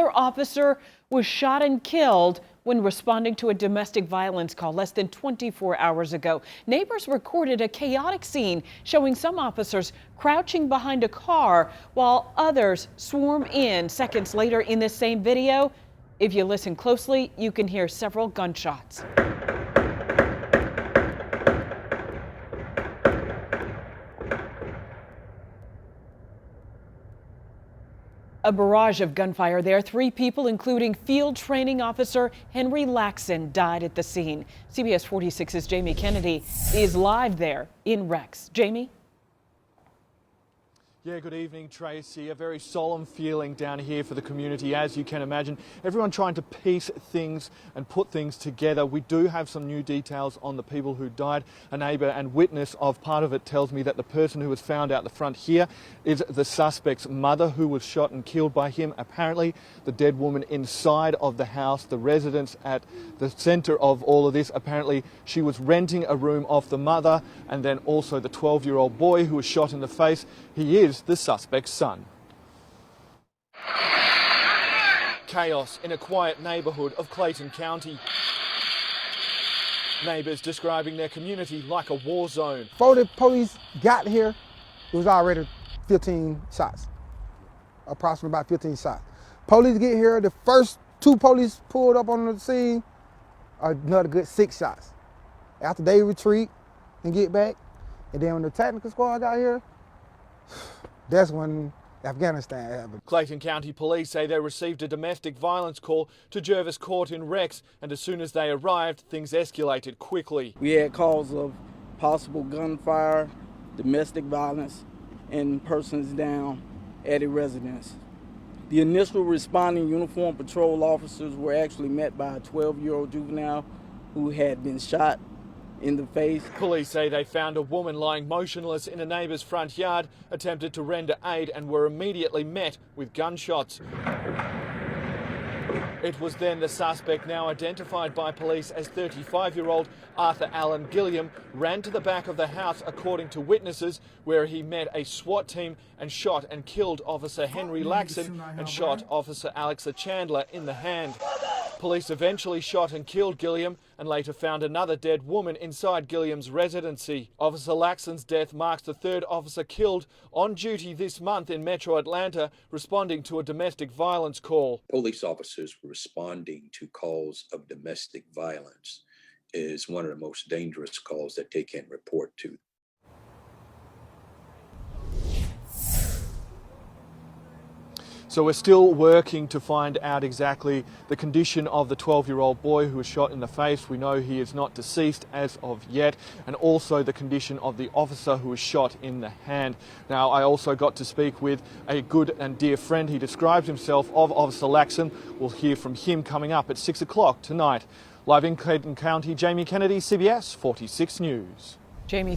Another officer was shot and killed when responding to a domestic violence call less than 24 hours ago. Neighbors recorded a chaotic scene showing some officers crouching behind a car while others swarm in. Seconds later in this same video, if you listen closely, you can hear several gunshots. A barrage of gunfire there. 3 people, including field training officer Henry Laxon, died at the scene. CBS 46's Jamie Kennedy is live there in Rex. Jamie? Yeah, good evening, Tracy. A very solemn feeling down here for the community, as you can imagine. Everyone trying to piece things and put things together. We do have some new details on the people who died. A neighbour and witness of part of it tells me that the person who was found out the front here is the suspect's mother, who was shot and killed by him. Apparently, the dead woman inside of the house, the residence at the centre of all of this, apparently she was renting a room off the mother, and then also the 12-year-old boy who was shot in the face. He is the suspect's son. Chaos in a quiet neighbourhood of Clayton County. Neighbours describing their community like a war zone. Before the police got here, it was already 15 shots, approximately about 15 shots. Police get here, the first 2 police pulled up on the scene, another good 6 shots. After they retreat and get back, and then when the technical squad got here, that's when Afghanistan happened. Clayton County Police say they received a domestic violence call to Jervis Court in Rex, and as soon as they arrived, things escalated quickly. We had calls of possible gunfire, domestic violence, and persons down at a residence. The initial responding uniformed patrol officers were actually met by a 12-year-old juvenile who had been shot in the face. Police say they found a woman lying motionless in a neighbour's front yard, attempted to render aid and were immediately met with gunshots. It was then the suspect, now identified by police as 35-year-old Arthur Allen Gilliam, ran to the back of the house, according to witnesses, where he met a SWAT team and shot and killed Officer Henry Laxon and shot Officer Alexa Chandler in the hand. Police eventually shot and killed Gilliam and later found another dead woman inside Gilliam's residency. Officer Laxon's death marks the 3rd officer killed on duty this month in Metro Atlanta, responding to a domestic violence call. Police officers responding to calls of domestic violence is one of the most dangerous calls that they can report to. So we're still working to find out exactly the condition of the 12-year-old boy who was shot in the face. We know he is not deceased as of yet, and also the condition of the officer who was shot in the hand. Now, I also got to speak with a good and dear friend. He describes himself of Officer Laxon. We'll hear from him coming up at 6 o'clock tonight. Live in Clayton County, Jamie Kennedy, CBS 46 News. Jamie,